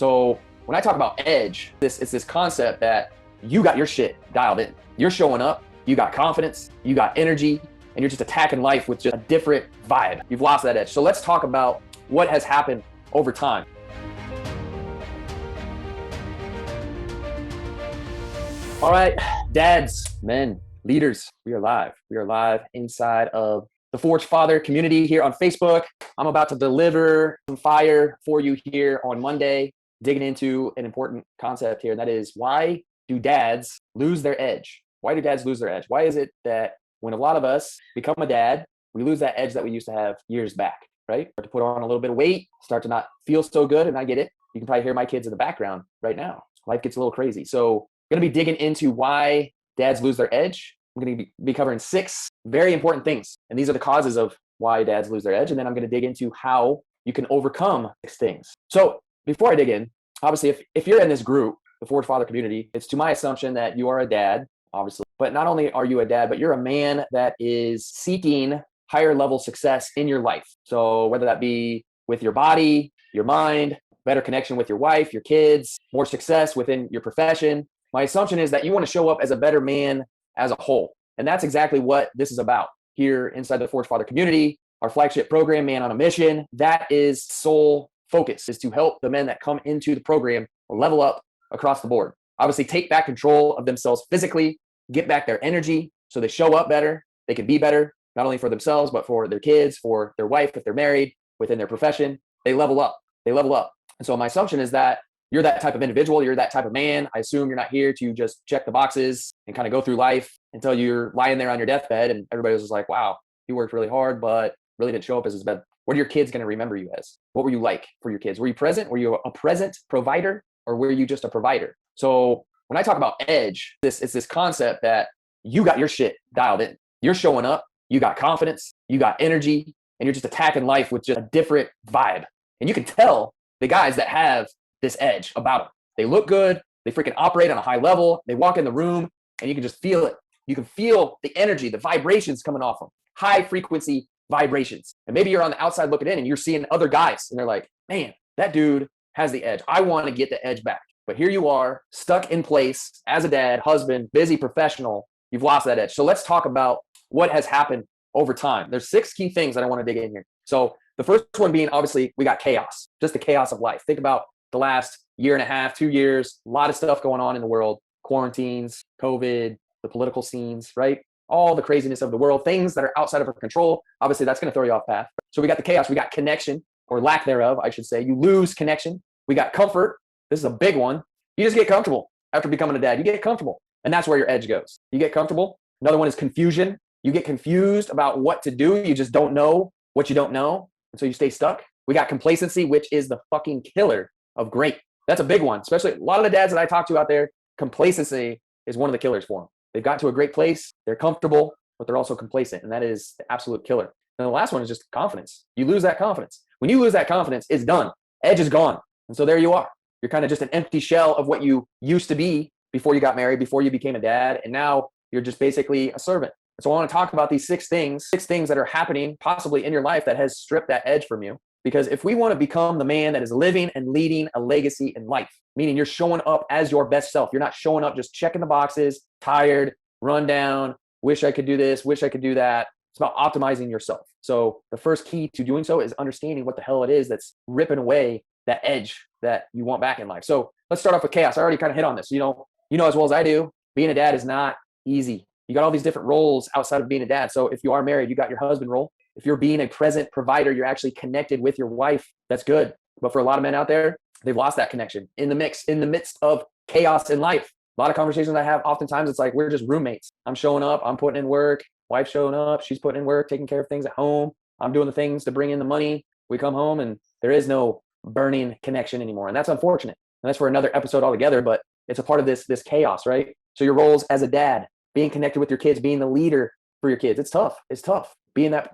So when I talk about edge, it's this concept that you got your shit dialed in. You're showing up, you got confidence, you got energy, and you're just attacking life with just a different vibe. You've lost that edge. So let's talk about what has happened over time. All right, dads, men, leaders, we are live. We are live inside of the Forge Father community here on Facebook. I'm about to deliver some fire for you here on Monday, digging into an important concept here, and that is, why do dads lose their edge? Why do dads lose their edge? Why is it that when a lot of us become a dad, we lose that edge that we used to have years back, right? Start to put on a little bit of weight, start to not feel so good, and I get it. You can probably hear my kids in the background right now. Life gets a little crazy. So I'm going to be digging into why dads lose their edge. I'm going to be covering 6 very important things. And these are the causes of why dads lose their edge. And then I'm going to dig into how you can overcome 6 things. So before I dig in, obviously, if you're in this group, the Forge Father community, it's to my assumption that you are a dad, obviously. But not only are you a dad, but you're a man that is seeking higher level success in your life. So whether that be with your body, your mind, better connection with your wife, your kids, more success within your profession, my assumption is that you want to show up as a better man as a whole. And that's exactly what this is about here inside the Forge Father community, our flagship program, Man on a Mission. That is sole focus, is to help the men that come into the program level up across the board. Obviously, take back control of themselves physically, get back their energy so they show up better. They can be better, not only for themselves, but for their kids, for their wife, if they're married, within their profession. They level up. They level up. And so my assumption is that you're that type of individual. You're that type of man. I assume you're not here to just check the boxes and kind of go through life until you're lying there on your deathbed and everybody was just like, wow, you worked really hard, but really didn't show up as his best. What are your kids going to remember you as? What were you like for your kids? Were you present? Were you a present provider, or were you just a provider? So when I talk about edge, it's this concept that you got your shit dialed in. You're showing up, you got confidence, you got energy, and you're just attacking life with just a different vibe. And you can tell the guys that have this edge about them. They look good. They freaking operate on a high level. They walk in the room and you can just feel it. You can feel the energy, the vibrations coming off them, high frequency vibrations. And maybe you're on the outside looking in and you're seeing other guys and they're like, man, that dude has the edge. I want to get the edge back. But here you are, stuck in place as a dad, husband, busy professional. You've lost that edge. So let's talk about what has happened over time. There's 6 key things that I want to dig in here. So the first one being, obviously, we got chaos, just the chaos of life. Think about the last year and a half, 2 years, a lot of stuff going on in the world, quarantines, COVID, the political scenes, right? All the craziness of the world, things that are outside of our control. Obviously, that's going to throw you off path. So we got the chaos, we got connection, or lack thereof, I should say. You lose connection. We got comfort. This is a big one. You just get comfortable after becoming a dad. You get comfortable. And that's where your edge goes. You get comfortable. Another one is confusion. You get confused about what to do. You just don't know what you don't know. And so you stay stuck. We got complacency, which is the fucking killer of great. That's a big one, especially a lot of the dads that I talk to out there. Complacency is one of the killers for them. They've got to a great place. They're comfortable, but they're also complacent. And that is the absolute killer. And the last one is just confidence. You lose that confidence. When you lose that confidence, it's done. Edge is gone. And so there you are. You're kind of just an empty shell of what you used to be before you got married, before you became a dad. And now you're just basically a servant. So I want to talk about these 6 things that are happening possibly in your life that has stripped that edge from you. Because if we want to become the man that is living and leading a legacy in life, meaning you're showing up as your best self, you're not showing up just checking the boxes, tired, run down, wish I could do this, wish I could do that. It's about optimizing yourself. So the first key to doing so is understanding what the hell it is that's ripping away that edge that you want back in life. So let's start off with chaos. I already kind of hit on this. You know as well as I do, being a dad is not easy. You got all these different roles outside of being a dad. So if you are married, you got your husband role. If you're being a present provider, you're actually connected with your wife. That's good. But for a lot of men out there, they've lost that connection in the midst of chaos in life. A lot of conversations I have, oftentimes it's like, we're just roommates. I'm showing up, I'm putting in work, wife's showing up, she's putting in work, taking care of things at home. I'm doing the things to bring in the money. We come home and there is no burning connection anymore. And that's unfortunate. And that's for another episode altogether, but it's a part of this chaos, right? So your roles as a dad, being connected with your kids, being the leader for your kids. It's tough. It's tough. Being that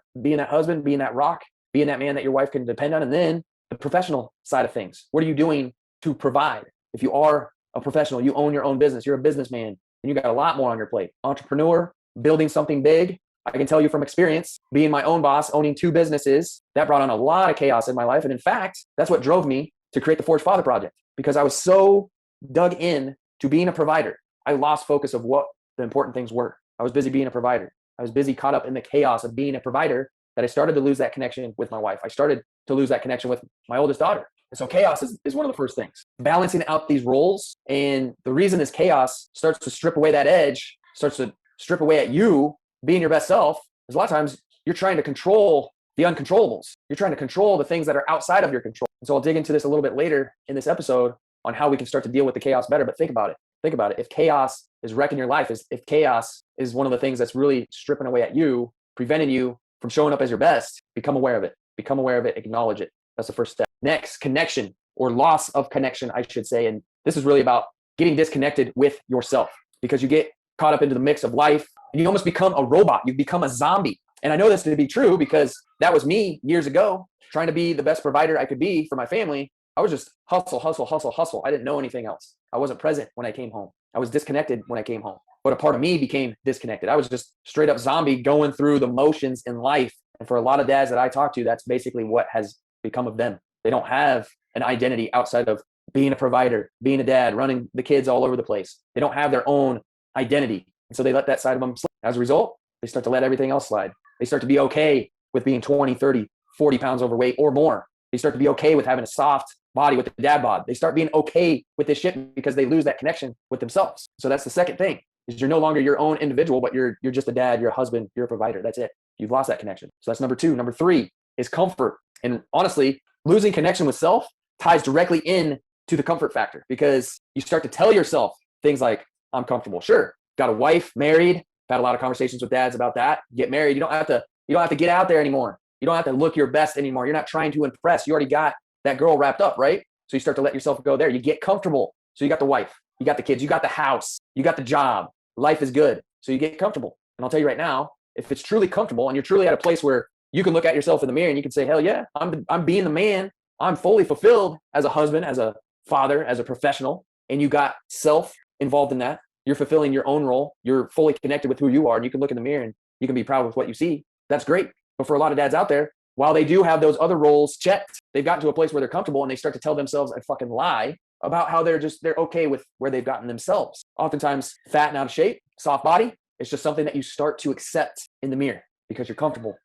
husband, being that rock, being that man that your wife can depend on. And then the professional side of things. What are you doing to provide? If you are a professional, you own your own business, you're a businessman, and you got a lot more on your plate. Entrepreneur, building something big. I can tell you from experience, being my own boss, owning 2 businesses, that brought on a lot of chaos in my life. And in fact, that's what drove me to create the Forged Father Project, because I was so dug in to being a provider. I lost focus of what the important things were. I was busy being a provider. I was busy caught up in the chaos of being a provider that I started to lose that connection with my wife. I started to lose that connection with my oldest daughter. And so chaos is one of the first things. Balancing out these roles. And the reason this chaos starts to strip away that edge, starts to strip away at you being your best self, is a lot of times you're trying to control the uncontrollables. You're trying to control the things that are outside of your control. And so I'll dig into this a little bit later in this episode on how we can start to deal with the chaos better. But think about it. Think about it. If chaos is wrecking your life, if chaos is one of the things that's really stripping away at you, preventing you from showing up as your best, become aware of it. Become aware of it. Acknowledge it. That's the first step. Next, connection, or loss of connection, I should say. And this is really about getting disconnected with yourself, because you get caught up into the mix of life and you almost become a robot. You become a zombie. And I know this to be true because that was me years ago, trying to be the best provider I could be for my family. I was just hustle, hustle, hustle, hustle. I didn't know anything else. I wasn't present when I came home. I was disconnected when I came home. But a part of me became disconnected. I was just straight up zombie going through the motions in life. And for a lot of dads that I talk to, that's basically what has become of them. They don't have an identity outside of being a provider, being a dad, running the kids all over the place. They don't have their own identity. And so they let that side of them slide. As a result, they start to let everything else slide. They start to be okay with being 20, 30, 40 pounds overweight or more. They start to be okay with having a soft body with the dad bod. They start being okay with this shit because they lose that connection with themselves. So that's the second thing, is you're no longer your own individual, but you're just a dad, you're a husband, you're a provider. That's it. You've lost that connection. So that's number two. Number three is comfort. And honestly, losing connection with self ties directly in to the comfort factor, because you start to tell yourself things like, I'm comfortable. Sure. Got a wife, married. I've had a lot of conversations with dads about that. Get married. You don't have to get out there anymore. You don't have to look your best anymore. You're not trying to impress. You already got that girl wrapped up, right? So you start to let yourself go there. You get comfortable. So you got the wife, you got the kids, you got the house, you got the job. Life is good. So you get comfortable. And I'll tell you right now, if it's truly comfortable and you're truly at a place where you can look at yourself in the mirror and you can say, hell yeah, I'm being the man. I'm fully fulfilled as a husband, as a father, as a professional. And you got self involved in that. You're fulfilling your own role. You're fully connected with who you are. And you can look in the mirror and you can be proud with what you see. That's great. But for a lot of dads out there, while they do have those other roles checked, they've gotten to a place where they're comfortable and they start to tell themselves a fucking lie about how they're okay with where they've gotten themselves. Oftentimes fat and out of shape, soft body, it's just something that you start to accept in the mirror because you're comfortable,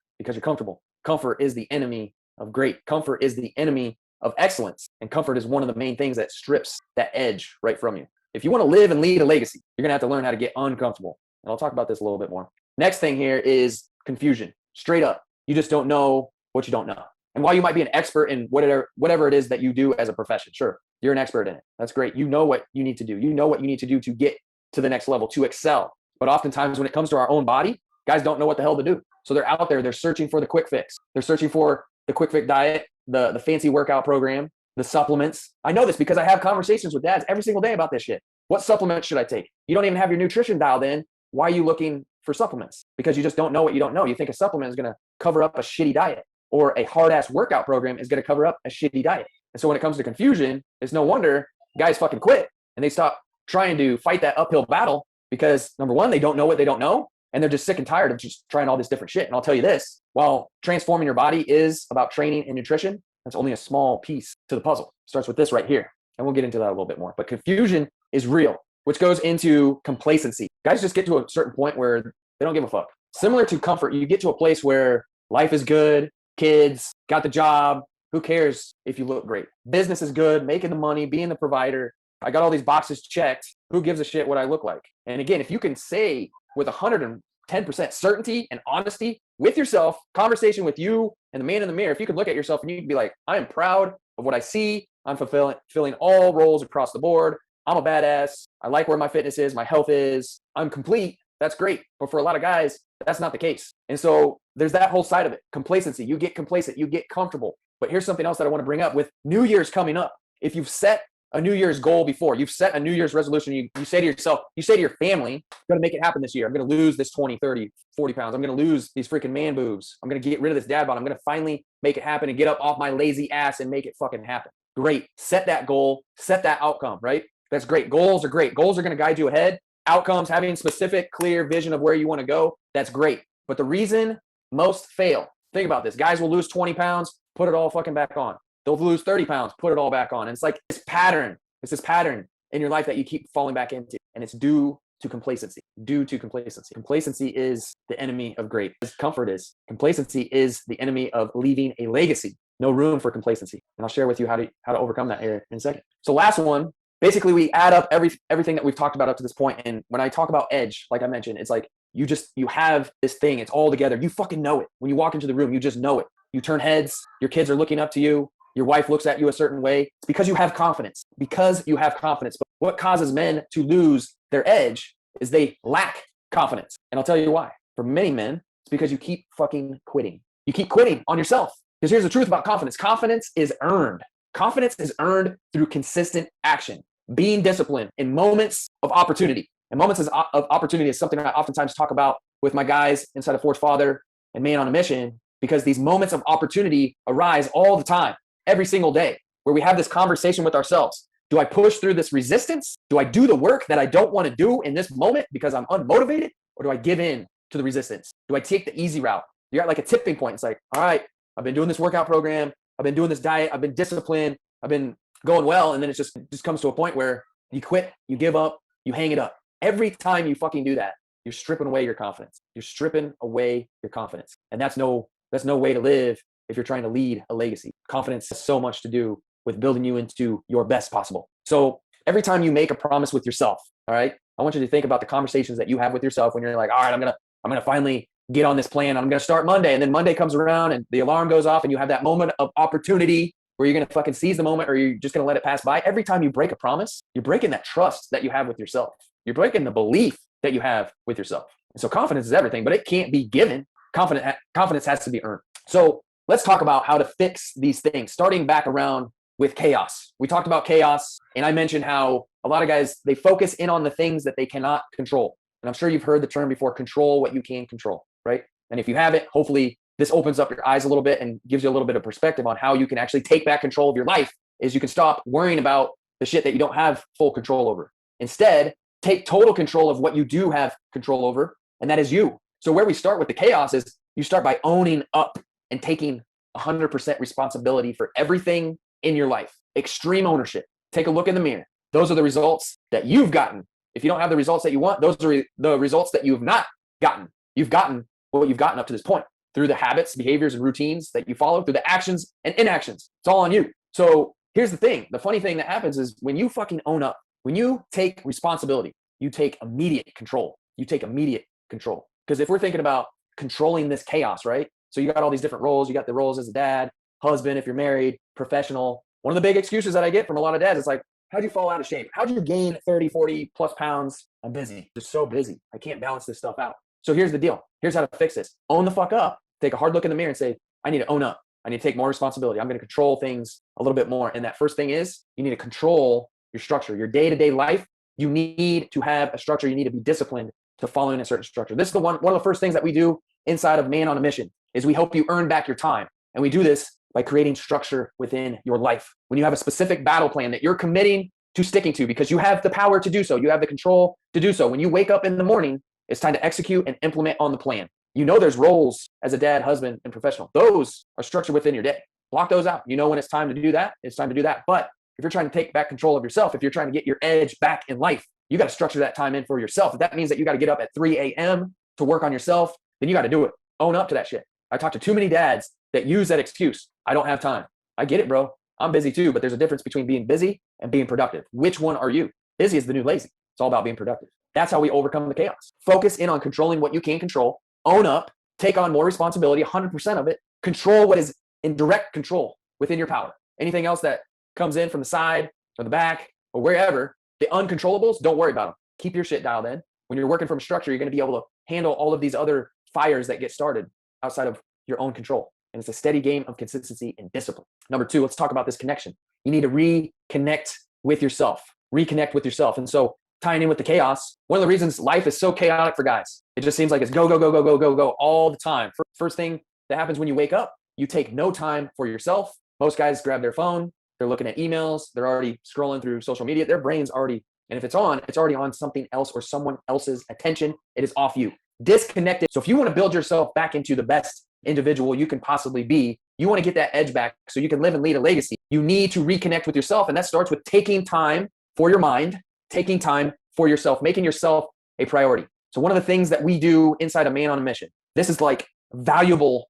Comfort is the enemy of great. Comfort is the enemy of excellence. And comfort is one of the main things that strips that edge right from you. If you want to live and lead a legacy, you're going to have to learn how to get uncomfortable. And I'll talk about this a little bit more. Next thing here is confusion. Straight up. You just don't know what you don't know. And while you might be an expert in whatever it is that you do as a profession, sure, you're an expert in it. That's great. You know what you need to do. You know what you need to do to get to the next level, to excel. But oftentimes when it comes to our own body, guys don't know what the hell to do. So they're out there, they're searching for the quick fix. They're searching for the quick fix diet, the fancy workout program, the supplements. I know this because I have conversations with dads every single day about this shit. What supplements should I take? You don't even have your nutrition dialed in. Why are you looking for supplements? Because you just don't know what you don't know. You think a supplement is going to cover up a shitty diet, or a hard ass workout program is going to cover up a shitty diet. And so when it comes to confusion, it's no wonder guys fucking quit and they stop trying to fight that uphill battle because number one, they don't know what they don't know. And they're just sick and tired of just trying all this different shit. And I'll tell you this, while transforming your body is about training and nutrition, that's only a small piece to the puzzle. It starts with this right here. And we'll get into that a little bit more. But confusion is real, which goes into complacency. Guys just get to a certain point where they don't give a fuck. Similar to comfort, you get to a place where life is good, kids, got the job. Who cares if you look great? Business is good, making the money, being the provider. I got all these boxes checked. Who gives a shit what I look like? And again, if you can say with 110% certainty and honesty with yourself, conversation with you and the man in the mirror, if you could look at yourself and you can be like, I am proud of what I see. I'm fulfilling all roles across the board. I'm a badass. I like where my fitness is, my health is. I'm complete. That's great. But for a lot of guys, that's not the case. And so there's that whole side of it. Complacency. You get complacent. You get comfortable. But here's something else that I want to bring up with New Year's coming up. If you've set a New Year's goal before, you've set a New Year's resolution, you say to yourself, you say to your family, I'm going to make it happen this year. I'm going to lose this 20, 30, 40 pounds. I'm going to lose these freaking man boobs. I'm going to get rid of this dad bod. I'm going to finally make it happen and get up off my lazy ass and make it fucking happen. Great. Set that goal, set that outcome, right? That's great. Goals are great. Goals are going to guide you ahead. Outcomes, having specific, clear vision of where you want to go, that's great. But the reason most fail, think about this. Guys will lose 20 pounds, put it all fucking back on. They'll lose 30 pounds, put it all back on. And it's like this pattern. It's this pattern in your life that you keep falling back into. And it's due to complacency. Due to complacency. Complacency is the enemy of great. As comfort is. Complacency is the enemy of leaving a legacy. No room for complacency. And I'll share with you how to overcome that here in a second. So last one, basically we add up everything that we've talked about up to this point. And when I talk about edge, like I mentioned, it's like you have this thing, it's all together. You fucking know it. When you walk into the room, you just know it. You turn heads, your kids are looking up to you, your wife looks at you a certain way. It's because you have confidence. Because you have confidence. But what causes men to lose their edge is they lack confidence. And I'll tell you why. For many men, it's because you keep fucking quitting. You keep quitting on yourself. Because here's the truth about confidence. Confidence is earned. Confidence is earned through consistent action, being disciplined in moments of opportunity. And moments of opportunity is something I oftentimes talk about with my guys inside of Forge Father and Man on a Mission, because these moments of opportunity arise all the time, every single day, where we have this conversation with ourselves. Do I push through this resistance? Do I do the work that I don't want to do in this moment because I'm unmotivated? Or do I give in to the resistance? Do I take the easy route? You're at like a tipping point. It's like, all right, I've been doing this workout program. I've been doing this diet. I've been disciplined. I've been going well. And then it just comes to a point where you quit, you give up, you hang it up. Every time you fucking do that, you're stripping away your confidence. You're stripping away your confidence. And that's no way to live if you're trying to lead a legacy. Confidence has so much to do with building you into your best possible. So every time you make a promise with yourself, all right, I want you to think about the conversations that you have with yourself when you're like, all right, I'm gonna finally get on this plan. I'm gonna start Monday. And then Monday comes around and the alarm goes off and you have that moment of opportunity where you're gonna fucking seize the moment, or you're just gonna let it pass by. Every time you break a promise, you're breaking that trust that you have with yourself. You're breaking the belief that you have with yourself. And so confidence is everything, but it can't be given. Confidence has to be earned. So let's talk about how to fix these things, starting back around with chaos. We talked about chaos, and I mentioned how a lot of guys, they focus in on the things that they cannot control. And I'm sure you've heard the term before, control what you can control, right? And if you haven't, hopefully this opens up your eyes a little bit and gives you a little bit of perspective on how you can actually take back control of your life. Is you can stop worrying about the shit that you don't have full control over. Instead, take total control of what you do have control over, and that is you. So where we start with the chaos is you start by owning up and taking 100% responsibility for everything in your life. Extreme ownership. Take a look in the mirror. Those are the results that you've gotten. If you don't have the results that you want, those are the results that you have not gotten. You've gotten what you've gotten up to this point through the habits, behaviors, and routines that you follow, through the actions and inactions. It's all on you. So here's the thing. The funny thing that happens is when you fucking own up, when you take responsibility, you take immediate control. You take immediate control. Because if we're thinking about controlling this chaos, right? So you got all these different roles. You got the roles as a dad, husband, if you're married, professional. One of the big excuses that I get from a lot of dads is like, how'd you fall out of shape? How'd you gain 30, 40 plus pounds? I'm busy. Just so busy. I can't balance this stuff out. So here's the deal. Here's how to fix this. Own the fuck up. Take a hard look in the mirror and say, I need to own up. I need to take more responsibility. I'm going to control things a little bit more. And that first thing is you need to control your structure, your day-to-day life. You need to have a structure. You need to be disciplined to following a certain structure. This is one of the first things that we do inside of Man on a Mission is we help you earn back your time. And we do this by creating structure within your life. When you have a specific battle plan that you're committing to sticking to because you have the power to do so, you have the control to do so. When you wake up in the morning, it's time to execute and implement on the plan. You know there's roles as a dad, husband, and professional. Those are structured within your day. Block those out. You know when it's time to do that, it's time to do that. But if you're trying to take back control of yourself, if you're trying to get your edge back in life, you got to structure that time in for yourself. If that means that you got to get up at 3 a.m. to work on yourself, then you got to do it. Own up to that shit. I talk to too many dads that use that excuse. I don't have time. I get it, bro. I'm busy too, but there's a difference between being busy and being productive. Which one are you? Busy is the new lazy. It's all about being productive. That's how we overcome the chaos. Focus in on controlling what you can control. Own up. Take on more responsibility, 100% of it. Control what is in direct control within your power. Anything else that comes in from the side or the back or wherever, the uncontrollables, don't worry about them. Keep your shit dialed in. When you're working from a structure, you're going to be able to handle all of these other fires that get started outside of your own control. And it's a steady game of consistency and discipline. Number 2, let's talk about this connection. You need to reconnect with yourself. Reconnect with yourself. And so tying in with the chaos, one of the reasons life is so chaotic for guys, it just seems like it's go, go, go, go, go, go, go all the time. First thing that happens when you wake up, you take no time for yourself. Most guys grab their phone. They're looking at emails. They're already scrolling through social media. Their brain's already, and if it's on, it's already on something else or someone else's attention. It is off you. Disconnected. So if you want to build yourself back into the best individual you can possibly be, You want to get that edge back so you can live and lead a legacy. You need to reconnect with yourself. And that starts with taking time for your mind, taking time for yourself, making yourself a priority. So one of the things that we do inside a Man on a Mission, this is like valuable,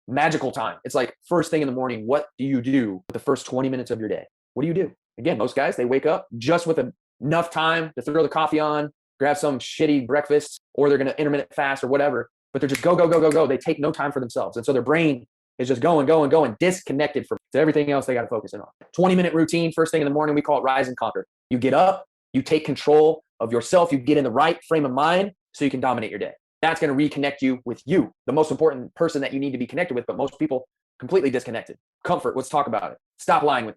magical time. It's like first thing in the morning. What do you do with the first 20 minutes of your day? What do you do? Again, most guys, they wake up just with enough time to throw the coffee on, grab some shitty breakfast, or they're going to intermittent fast or whatever, but they're just go. They take no time for themselves. And so their brain is just going, disconnected from everything else they got to focus in on. 20-minute routine, first thing in the morning, we call it rise and conquer. You get up, you take control of yourself, you get in the right frame of mind so you can dominate your day. That's going to reconnect you with you, the most important person that you need to be connected with, but most people completely disconnected. Comfort, let's talk about it. Stop lying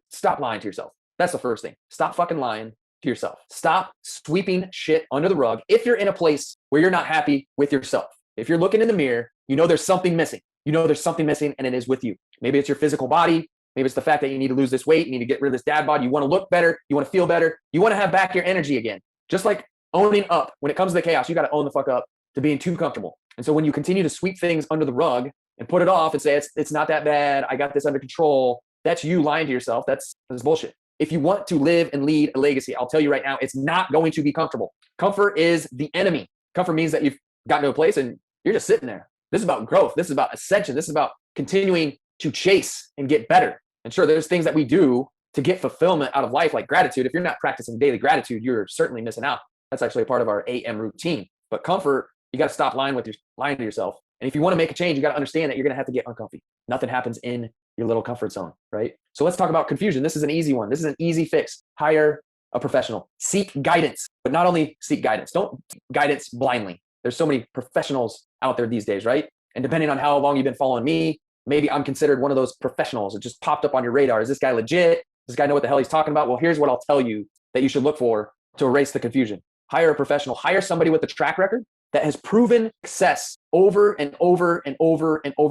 to yourself. That's the first thing. Stop fucking lying to yourself. Stop sweeping shit under the rug. If you're in a place where you're not happy with yourself, if you're looking in the mirror, you know there's something missing. You know there's something missing, and it is with you. Maybe it's your physical body. Maybe it's the fact that you need to lose this weight. You need to get rid of this dad bod. You want to look better. You want to feel better. You want to have back your energy again. Just like owning up. When it comes to the chaos, you got to own the fuck up to being too comfortable. And so when you continue to sweep things under the rug and put it off and say, it's not that bad, I got this under control, that's you lying to yourself. That's bullshit. If you want to live and lead a legacy, I'll tell you right now, it's not going to be comfortable. Comfort is the enemy. Comfort means that you've gotten to a place and you're just sitting there. This is about growth. This is about ascension. This is about continuing to chase and get better. And sure, there's things that we do to get fulfillment out of life, like gratitude. If you're not practicing daily gratitude, you're certainly missing out. That's actually a part of our AM routine. But comfort, you got to stop lying to yourself. And if you want to make a change, you got to understand that you're going to have to get uncomfy. Nothing happens in your little comfort zone, right? So let's talk about confusion. This is an easy one. This is an easy fix. Hire a professional. Seek guidance, but not only seek guidance. Don't guidance blindly. There's so many professionals out there these days, right? And depending on how long you've been following me, maybe I'm considered one of those professionals. It just popped up on your radar. Is this guy legit? Does this guy know what the hell he's talking about? Well, here's what I'll tell you that you should look for to erase the confusion. Hire a professional. Hire somebody with a track record that has proven success over and over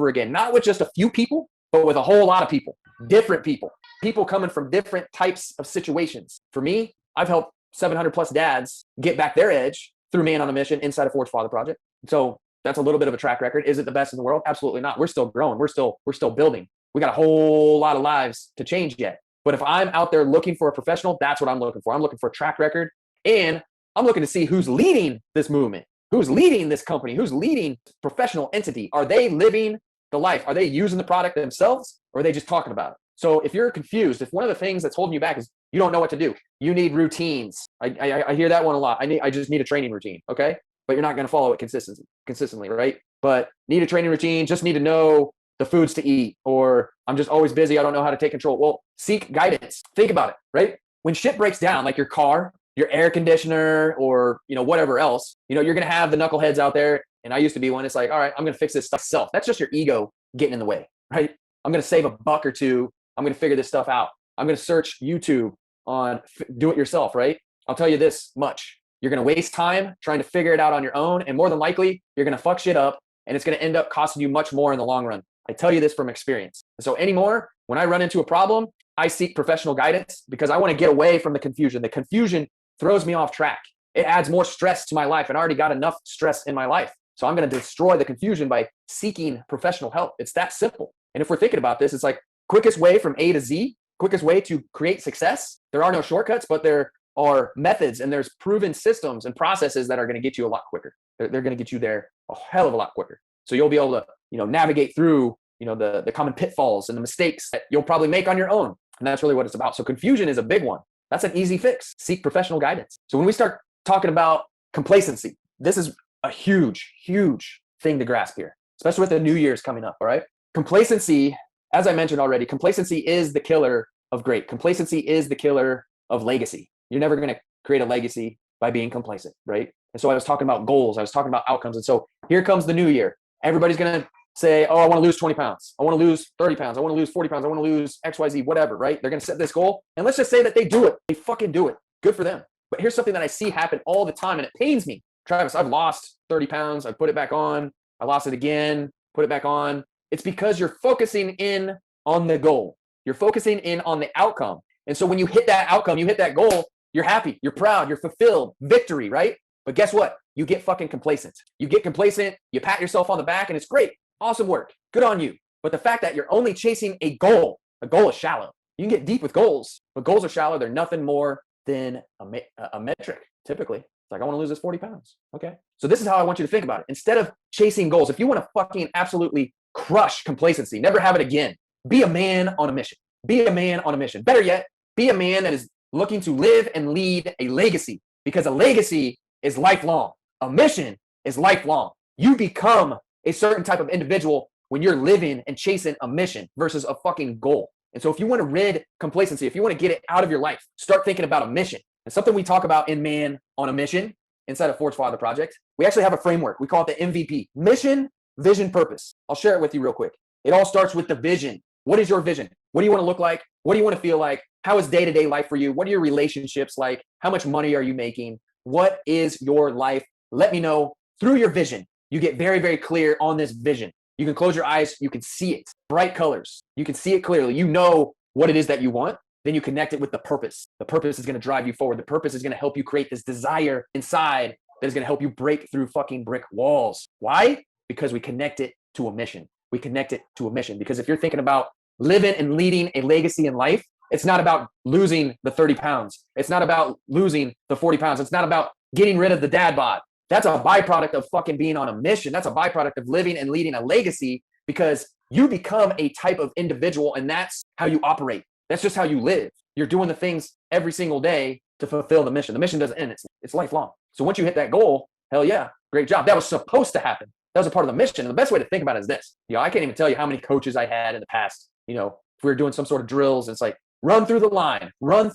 again. Not with just a few people, but with a whole lot of people, different people coming from different types of situations. For me, I've helped 700 plus dads get back their edge through Man on a Mission inside of Forge Father Project. So that's a little bit of a track record. Is it the best in the world? Absolutely not. We're still growing. We're still building. We got a whole lot of lives to change yet. But if I'm out there looking for a professional, that's what I'm looking for. I'm looking for a track record, and I'm looking to see who's leading this movement, who's leading this company, who's leading professional entity. Are they living the life? Are they using the product themselves, or are they just talking about it? So if you're confused, if one of the things that's holding you back is you don't know what to do, you need routines. I hear that one a lot. I just need a training routine. Okay. But you're not going to follow it consistently, right? But need a training routine, just need to know the foods to eat, or I'm just always busy, I don't know how to take control. Well, seek guidance. Think about it, right? When shit breaks down, like your car, your air conditioner, or whatever else, you're going to have the knuckleheads out there. And I used to be one. It's like, all right, I'm going to fix this stuff myself. That's just your ego getting in the way, right? I'm going to save $1 or $2. I'm going to figure this stuff out. I'm going to search YouTube on do it yourself, right? I'll tell you this much. You're going to waste time trying to figure it out on your own. And more than likely, you're going to fuck shit up, and it's going to end up costing you much more in the long run. I tell you this from experience. So anymore, when I run into a problem, I seek professional guidance because I want to get away from the confusion. The confusion throws me off track. It adds more stress to my life, and I already got enough stress in my life. So I'm going to destroy the confusion by seeking professional help. It's that simple. And if we're thinking about this, it's like quickest way from A to Z, quickest way to create success. There are no shortcuts, but there are methods, and there's proven systems and processes that are going to get you a lot quicker. They're going to get you there a hell of a lot quicker. So you'll be able to, navigate through, the common pitfalls and the mistakes that you'll probably make on your own. And that's really what it's about. So confusion is a big one. That's an easy fix. Seek professional guidance. So when we start talking about complacency, this is a huge, huge thing to grasp here, especially with the New Year's coming up. All right. Complacency, as I mentioned already, complacency is the killer of great. Complacency is the killer of legacy. You're never going to create a legacy by being complacent, right? And so I was talking about goals. I was talking about outcomes. And so here comes the new year. Everybody's going to say, oh, I want to lose 20 pounds. I want to lose 30 pounds. I want to lose 40 pounds. I want to lose XYZ, whatever, right? They're going to set this goal. And let's just say that they do it. They fucking do it. Good for them. But here's something that I see happen all the time, and it pains me. Travis, I've lost 30 pounds. I put it back on. I lost it again, put it back on. It's because you're focusing in on the goal. You're focusing in on the outcome. And so when you hit that outcome, you hit that goal, you're happy, you're proud, you're fulfilled, victory, right? But guess what? You get fucking complacent. You get complacent, you pat yourself on the back, and it's great. Awesome work. Good on you. But the fact that you're only chasing a goal is shallow. You can get deep with goals, but goals are shallow. They're nothing more than a metric, typically. It's like, I want to lose this 40 pounds. Okay. So this is how I want you to think about it. Instead of chasing goals, if you want to fucking absolutely crush complacency, never have it again, be a man on a mission. Be a man on a mission. Better yet, be a man that is looking to live and lead a legacy, because a legacy is lifelong. A mission is lifelong. You become a certain type of individual when you're living and chasing a mission versus a fucking goal. And so if you want to rid complacency, if you want to get it out of your life, start thinking about a mission. And something we talk about in Man on a Mission inside of Forge Father Project, we actually have a framework. We call it the MVP, mission, vision, purpose. I'll share it with you real quick. It all starts with the vision. What is your vision? What do you want to look like? What do you want to feel like? How is day-to-day life for you? What are your relationships like? How much money are you making? What is your life? Let me know through your vision. You get very, very clear on this vision. You can close your eyes. You can see it. Bright colors. You can see it clearly. You know what it is that you want. Then you connect it with the purpose. The purpose is going to drive you forward. The purpose is going to help you create this desire inside that is going to help you break through fucking brick walls. Why? Because we connect it to a mission. We connect it to a mission. Because if you're thinking about living and leading a legacy in life, it's not about losing the 30 pounds. It's not about losing the 40 pounds. It's not about getting rid of the dad bod. That's a byproduct of fucking being on a mission. That's a byproduct of living and leading a legacy, because you become a type of individual and that's how you operate. That's just how you live. You're doing the things every single day to fulfill the mission. The mission doesn't end. It's lifelong. So once you hit that goal, hell yeah, great job. That was supposed to happen. That was a part of the mission. And the best way to think about it is this. I can't even tell you how many coaches I had in the past. If we were doing some sort of drills, it's like, run through the line, sprint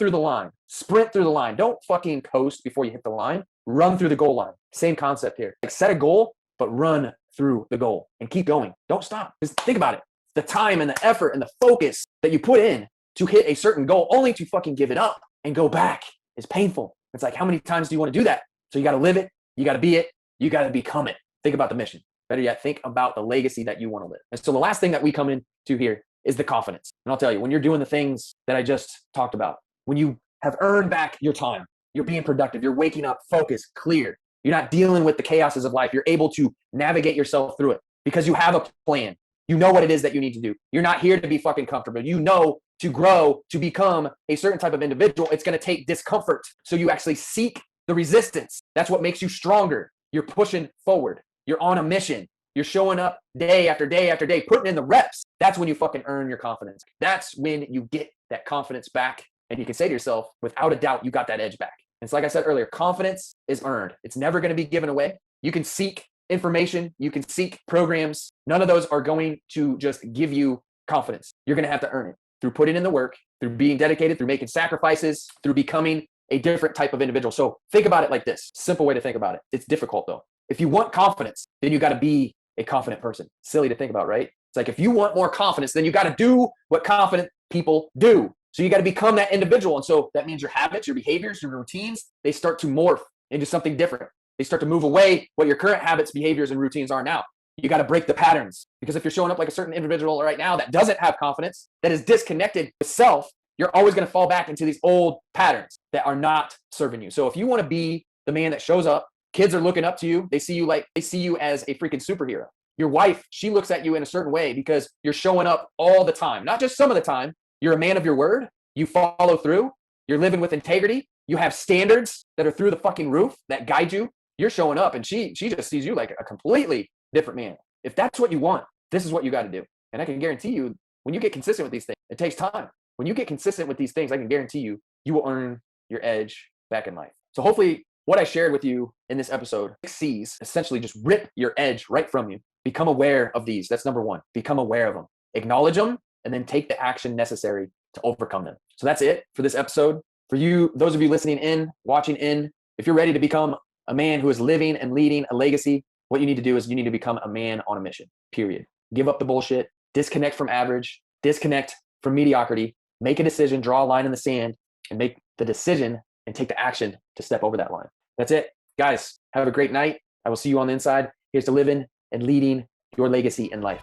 through the line. Don't fucking coast before you hit the line. Run through the goal line. Same concept here. Like, set a goal, but run through the goal and keep going. Don't stop. Just think about it. The time and the effort and the focus that you put in to hit a certain goal, only to fucking give it up and go back, is painful. It's like, how many times do you want to do that? So you got to live it. You got to be it. You got to become it. Think about the mission. Better yet, think about the legacy that you want to live. And so the last thing that we come into here is the confidence. And I'll tell you, when you're doing the things that I just talked about, when you have earned back your time, you're being productive, you're waking up focused, clear, you're not dealing with the chaoses of life, you're able to navigate yourself through it because you have a plan. You know what it is that you need to do. You're not here to be fucking comfortable. You know, to grow, to become a certain type of individual, it's going to take discomfort. So you actually seek the resistance. That's what makes you stronger. You're pushing forward. You're on a mission. You're showing up day after day after day, putting in the reps. That's when you fucking earn your confidence. That's when you get that confidence back. And you can say to yourself, without a doubt, you got that edge back. And so like I said earlier, confidence is earned. It's never going to be given away. You can seek information. You can seek programs. None of those are going to just give you confidence. You're going to have to earn it through putting in the work, through being dedicated, through making sacrifices, through becoming a different type of individual. So think about it like this. Simple way to think about it. It's difficult though. If you want confidence, then you got to be a confident person. Silly to think about, right? It's like, if you want more confidence, then you got to do what confident people do. So you got to become that individual. And so that means your habits, your behaviors, your routines, they start to morph into something different. They start to move away what your current habits, behaviors, and routines are now. You got to break the patterns, because if you're showing up like a certain individual right now that doesn't have confidence, that is disconnected with self, you're always going to fall back into these old patterns that are not serving you. So if you want to be the man that shows up, kids are looking up to you. They see you as a freaking superhero. Your wife, she looks at you in a certain way because you're showing up all the time, not just some of the time. You're a man of your word. You follow through. You're living with integrity. You have standards that are through the fucking roof that guide you. You're showing up, and she just sees you like a completely different man. If that's what you want, this is what you got to do. And I can guarantee you, when you get consistent with these things, it takes time. When you get consistent with these things, I can guarantee you, you will earn your edge back in life. So hopefully what I shared with you in this episode, 6 C's, essentially just rip your edge right from you. Become aware of these. That's number 1. Become aware of them. Acknowledge them, and then take the action necessary to overcome them. So that's it for this episode. For you, those of you listening in, watching in, if you're ready to become a man who is living and leading a legacy, what you need to do is you need to become a man on a mission, period. Give up the bullshit, disconnect from average, disconnect from mediocrity, make a decision, draw a line in the sand, and make the decision and take the action to step over that line. That's it. Guys, have a great night. I will see you on the inside. Here's to living and leading your legacy in life.